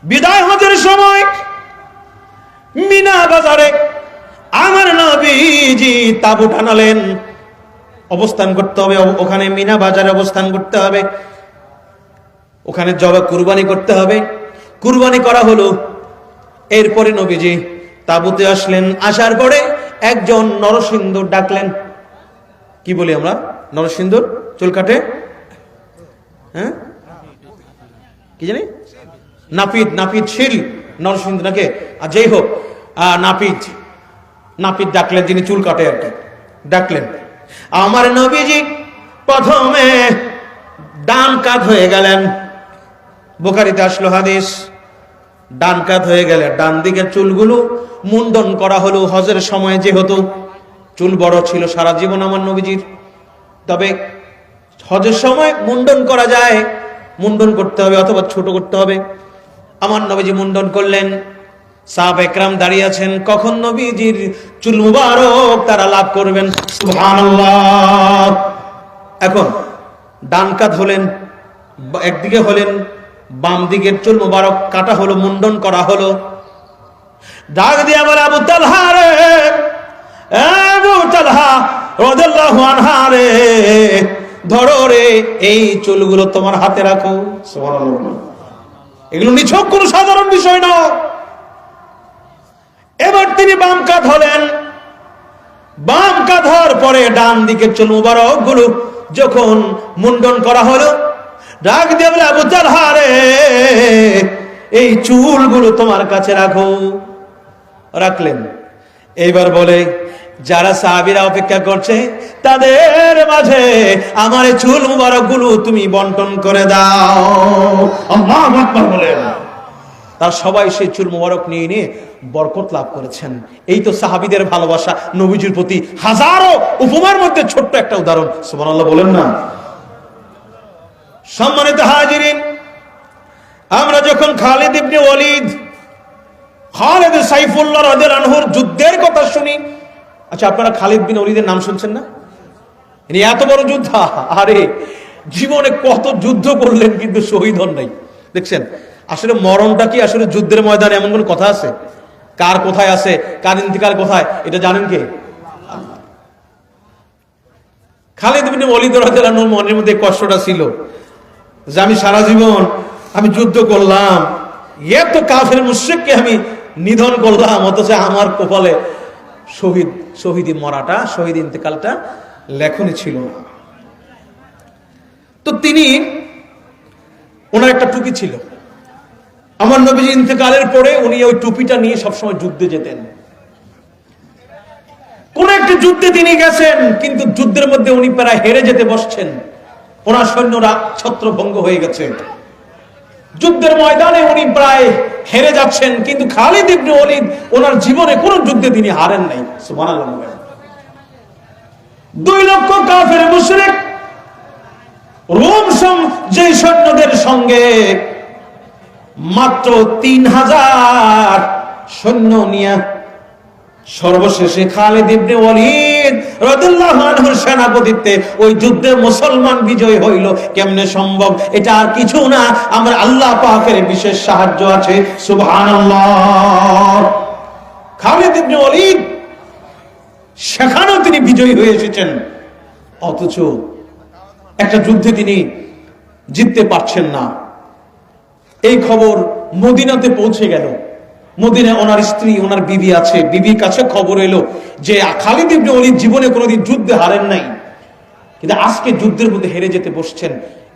বিদায় হজের সময় মিনা বাজারে আমার নবীজি তাঁবু টানালেন। অবস্থান করতে হবে ওখানে, মিনা বাজারে অবস্থান করতে হবে, ওখানে জবা কুরবানি করতে হবে। কুরবানি করা হলো। এরপরে নবীজি তাঁবুতে আসলেন। আসার পরে একজন নরসিংদুর ডাকলেন। কি বলি আমরা? নরসিংদুর, চুল কাটে, হ্যাঁ কি জানি, নাপিত, নাপিত শিল নরসিংদুর নাকি, আর যেই হোক নাপিত, নাপিত ডাকলেন, যিনি চুল কাটে আর কি, ডাকলেন। আমার নবীজি প্রথমে ডান কাত হয়ে গেলেন। বুখারীতে আসলো হাদিস, ডান কাত হয়ে গেলে ডান দিকের চুলগুলো মুন্ডন করা হলো। হজের সময় যেহেতু চুল বড় ছিল সারা জীবন আমার নবীজির, তবে হজের সময় মুন্ডন করা যায়, মুন্ডন করতে হবে অথবা ছোট করতে হবে। আমার নবীজি মুন্ডন করলেন। সাহাবা একরাম দাঁড়িয়ে আছেন, কখন নবীজির চুল মুবারক তারা লাভ করবেন। সুবহানাল্লাহ। এখন ডান কাত হলেন, একদিকে হলেন, বাম দিকের চুল মুবারক কাটা হলো, মুন্ডন করা হলো। ডাক দিয়ে বলে, আবু তালহা রে, আবু তালহা রাদিয়াল্লাহু আনহু রে, ধরো রে, এই চুলগুলো তোমার হাতে রাখো। সুবহানাল্লাহ। এগুলো নিছক কোনো সাধারণ বিষয় না। এবার তিনি বাম কাত হলেন। বাম কাত হওয়ার পরে ডান দিকের চুল মুবারক গুলো যখন মুন্ডন করা হলো, ডাক দিয়ে বলে, আবু তালহা রে, এই চুলগুলো তোমার কাছে রাখো। রাখলেন। এইবার বলে, যারা সাহাবীরা অপেক্ষা করছে তাদের মাঝে আমার এই চুল মুবারক গুলো তুমি বন্টন করে দাও। আল্লাহু আকবার বলেন। তার সবাই সেই চুল মুবারক নিয়ে নিয়ে বরকত লাভ করেছেন। এই তো সাহাবীদের ভালোবাসা নবীজির প্রতি। হাজারো উপমার মধ্যে ছোট্ট একটা উদাহরণ। সুবহানাল্লাহ বলেন না। সম্মানিত হাজিরিন, আমরা যখন খালিদ ইবনে ওয়ালিদ, খালিদ সাইফুল্লাহ রাদিয়াল্লাহু আনহুর যুদ্ধের কথা শুনি, আচ্ছা আপনারা খালিদ বিন ওয়ালিদের নাম শুনছেন না? ইনি এত বড় যোদ্ধা, আরে জীবনে কত যুদ্ধ করলেন কিন্তু শহীদ হন নাই। দেখছেন, আসলে মরণটা কি আসলে যুদ্ধের ময়দানে এমন কোন কথা আছে? কার কোথায় আছে, কার ইন্তিকাল কোথায়, এটা জানেন কে? খালিদ বিন ওয়ালিদ রাদিয়াল্লাহু আনহুর মনের মধ্যে কষ্টটা ছিল যে আমি সারা জীবন আমি যুদ্ধ করলাম, এত কাফের মুশরিককে আমি নিধন করলাম, অথচ আমার কপালে শহীদি মরাটা, শহীদ ইন্তেকালটা লেখনি ছিল না। তো তিনি, ওনার একটা টুপি ছিল। আমার নবীজি ইন্তেকালের পরে উনি ওই টুপিটা নিয়ে সবসময় যুদ্ধে যেতেন। কোন একটা যুদ্ধে তিনি গেছেন, কিন্তু যুদ্ধের মধ্যে উনি প্রায় হেরে যেতে বসছেন। ওনার সৈন্যরা ছত্রভঙ্গ হয়ে গেছে। যুদ্ধের ময়দানে উনি প্রায় হেরে যাচ্ছেন, কিন্তু খালিদ ইবনে ওয়ালিদ ওনার জীবনে কোন যুদ্ধে তিনি হারেন নাই। সুবহানাল্লাহ। 2 লক্ষ কাফের মুশরিক রোম যে সৈন্যদের সঙ্গে মাত্র 3000 সৈন্য নিয়ে সর্বশেষে খালিদ ইবনে ওয়ালিদ রাদিয়াল্লাহু আনহুর সেনাপতিত্বে ওই যুদ্ধে মুসলমান বিজয় হইল। কেমনে সম্ভব? এটা আর কিছু না, আমার আল্লাহ পাকের বিশেষ সাহায্য আছে। সুবহানাল্লাহ। খালিদ ইবনে ওয়ালিদ সেখানেও তিনি বিজয়ী হয়ে এসেছেন, অথচ একটা যুদ্ধে তিনি জিততে পারছেন না। এই খবর মদিনাতে পৌঁছে গেল। মদিনায় ওনার স্ত্রী, ওনার বিবি আছে, বিবির কাছে খবর এলো যে খালিদ ইবনে ওয়ালিদ জীবনে কোনোদিন যুদ্ধে হারেন নাই, কিন্তু আজকে যুদ্ধের মধ্যে হেরে যেতে বসছেন।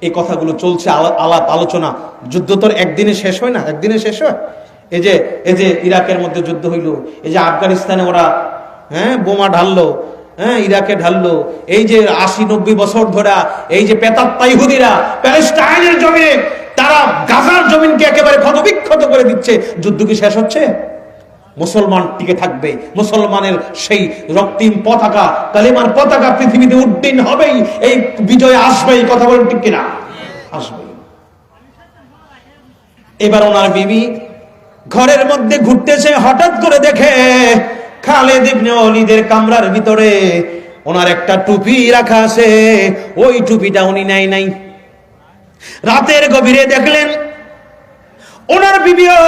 এই কথাগুলো চলছে, আলাপ আলোচনা। যুদ্ধ তো একদিনে শেষ হয় না, একদিনে শেষ হয়। এই যে ইরাকের মধ্যে যুদ্ধ হইল, এই যে আফগানিস্তানে ওরা বোমা ঢাললো, ইরাকে ঢাললো, এই যে 80-90 বছর ধরে এই যে পেতাত্তা ইহুদিরা প্যালেস্টাইনের জমিনে তারা গাজার জমিনকে একেবারে ক্ষতবিক্ষত করে দিচ্ছে, যুদ্ধ কি শেষ হচ্ছে? মুসলমান টিকে থাকবে, মুসলমানের সেই রক্তিম পতাকা, কালিমার পতাকা পৃথিবীতে উড্ডীন হবেই, এই বিজয় আসবেই। কথা বলেন ঠিক কিনা? আসবে। এবার ওনার বিবি ঘরের মধ্যে ঘুরতেছে, হঠাৎ করে দেখে খালিদ ইবনে ওয়ালিদের কামরার ভিতরে ওনার একটা টুপি রাখা আছে। ওই টুপিটা উনি নেয় নাই। রাতের গভীরে দেখলেন ওনার বিবিও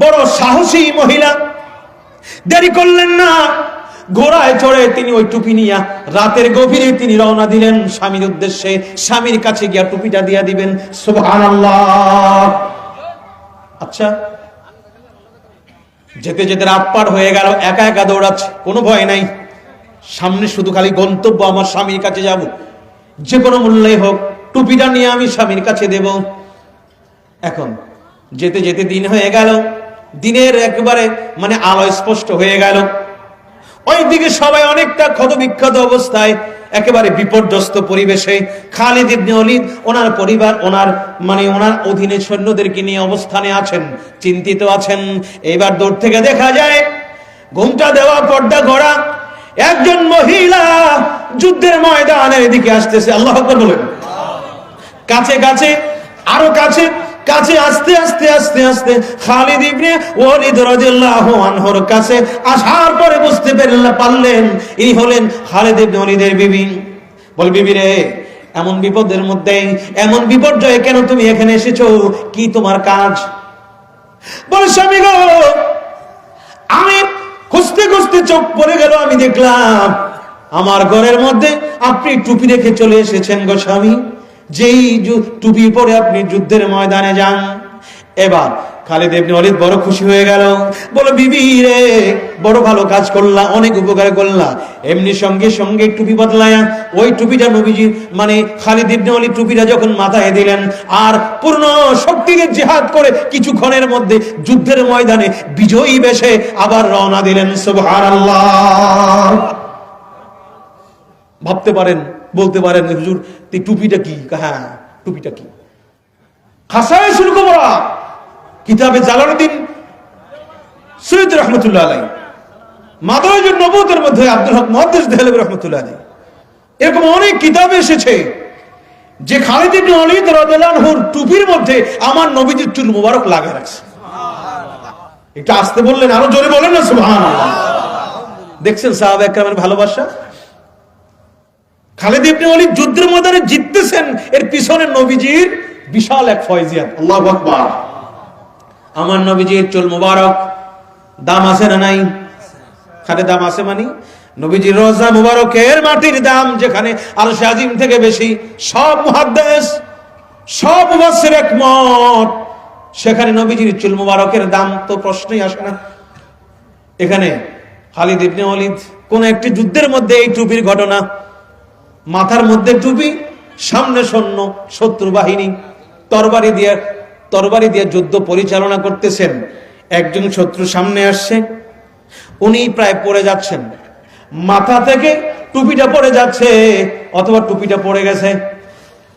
বড় সাহসী মহিলা, দেরি করলেন না, ঘোড়ায় চড়ে তিনি ওই টুপি নিয়ে রাতের গভীরে তিনি রওনা দিলেন স্বামীর উদ্দেশ্যে। স্বামীর কাছে গিয়া টুপিটা দিয়া দিবেন। সুবহানাল্লাহ। আচ্ছা, যেতে যেতে রাত পার হয়ে গেল, একা একা দৌড়াচ্ছে, কোনো ভয় নাই, সামনে শুধু খালি গন্তব্য আমার স্বামীর কাছে যাব, যে কোনো মূল্যে হোক টুপিটা নিয়ে আমি স্বামীর কাছে দেব। এখন যেতে যেতে দিন হয়ে গেল, দিনের একেবারে মানে আলো স্পষ্ট হয়ে গেল। ওইদিকে সবাই অনেকটা ক্ষতবিক্ষত অবস্থায়, একেবারে বিপর্যস্ত পরিবেশে খালিদ ইবনে ওলীদ ওনার পরিবার, ওনার অধীনে সৈন্যদেরকে নিয়ে অবস্থানে আছেন, চিন্তিত আছেন। এবার দূর থেকে দেখা যায় ঘোমটা দেওয়া, পর্দা গড়া একজন মহিলা যুদ্ধের ময়দানের দিকে আসতেছে। আল্লাহু আকবার বলেন। কাছে কাছে, আরো কাছে কাছে, আস্তে আস্তে আস্তে আস্তে খালিদ ইবনে ওলীদ রাদিয়াল্লাহু আনহুর কাছে আসার পরে বুঝতে পারলেন ইনি হলেন খালিদ ইবনে ওলীদের বিবি। বল, বিবি রে, এমন বিপদের মধ্যে, এমন বিপর্যয়ে কেন তুমি এখানে এসেছো? কি তোমার কাজ? বলে, স্বামী গো, আমি খুঁজতে খুঁজতে চোখ পড়ে গেল, আমি দেখলাম আমার ঘরের মধ্যে আপনি টুপি রেখে চলে এসেছেন গো স্বামী, যেই টুপি পরে আপনি যুদ্ধের ময়দানে যান। এবার খালিদ ইবনে ওলীদ বড় খুশি হয়ে গেল, বলো, বিবি রে, বড় ভালো কাজ করলা, অনেক উপকার করলা। এমনি সঙ্গে সঙ্গে টুপি বদলায়া ওই টুপিটা নবীজি খালিদ ইবনে ওলীদ টুপিটা যখন মাথায় দিলেন, আর পূর্ণ শক্তিতে জিহাদ করে কিছুক্ষণের মধ্যে যুদ্ধের ময়দানে বিজয়ী বেশে আবার রওনা দিলেন। সুবহানাল্লাহ। ভাবতে পারেন, বলতে পারেন, হুজুর টুপিটা কি? হ্যাঁ, টুপিটা কি? খাসায়েসুল কুবরা কিতাবে জালালউদ্দিন সুয়ুতী রাহমাতুল্লাহ আলাইহি, মাদারিজুন নবুওয়াতের মধ্যে আব্দুল হক মুহাদ্দিস দেহলভী রাহমাতুল্লাহ আলাইহি, এরকম অনেক কিতাবে এসেছে যে খালিদ ইবনে ওলীদ রাদিয়াল্লাহু আনহুর টুপির মধ্যে আমার নবীজির চুল মুবারক লাগিয়ে রাখছে। এটা আসতে বললেন, আরো জোরে বলেন না সুবহানাল্লাহ। দেখছেন সাহাবা একরামের ভালোবাসা। খালিদ ইবনে ওলীদ যুদ্ধের ময়দানে জিততেছেন, এর পিছনে নবীজির বিশাল এক ফয়জিয়াত। আল্লাহু আকবার। আমার নবীজির চুল মুবারক দাম আছে না নাই? খালি দাম আছে মানে নবীজির রওজা মুবারকের মাটির দাম যেখানে আরশে আজিম থেকে বেশি। সব মুহাদ্দিস, সব মুফাসসির একমত, সেখানে নবীজির চুল মুবারকের দাম তো প্রশ্নই আসে না। এখানে খালিদ ইবনে ওলীদ কোন একটি যুদ্ধের মধ্যে এই টুপির ঘটনা, মাথার মধ্যে টুপি, সামনে সৈন্য, শত্রু বাহিনী, তরবারি দিয়ে যুদ্ধ পরিচালনা করতেছেন। একজন শত্রু সামনে আসছে, উনি প্রায় পড়ে যাচ্ছেন, মাথা থেকে টুপিটা পড়ে যাচ্ছে অথবা টুপিটা পড়ে গেছে,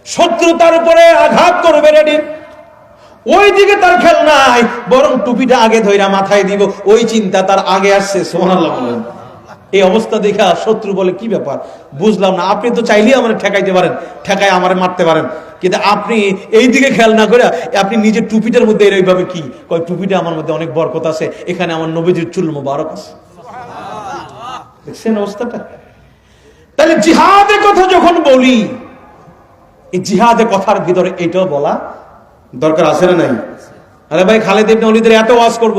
শত্রু তার উপরে আঘাত করবে রেডি। ওই দিকে তার খেয়াল নাই, বরং টুপিটা আগে ধইরা মাথায় দিব, ওই চিন্তা তার আগে আসছে। সুবহানাল্লাহ বলেন। এই অবস্থা দেখা শত্রু বলে, কি ব্যাপার, বুঝলাম না, আপনি তো চাইলেই আমার ঠেকাইতে পারেন, ঠেকায় আমার মারতে পারেন, কিন্তু আপনি এই দিকে খেয়াল না করে আপনি নিজের টুপিটার মধ্যে এইভাবে কি কয়, টুপিটা আমার মধ্যে অনেক বরকত আছে, এখানে আমার নবীজির চুল মুবারক আছে। দেখছেন অবস্থাটা? তাহলে জিহাদের কথা যখন বলি, এই জিহাদের কথার ভিতরে এটাও বলা দরকার আছে না নাই? আরে ভাই, খালিদ ইবনে ওলীদের এত ওয়াজ করব,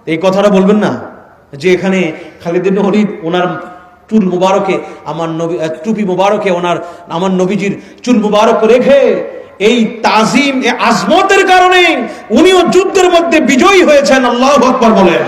এই কথাটা বলবেন না যে এখানে খালিদ ইবনে ওলীদ ওনার চুল মুবারকে আমার নবী, টুপি মুবারকে ওনার আমার নবীজির চুল মুবারক রেখে এই তাজিম, এই আজমতের কারণে উনিও যুদ্ধের মধ্যে বিজয়ী হয়েছেন। আল্লাহু আকবার বলেন।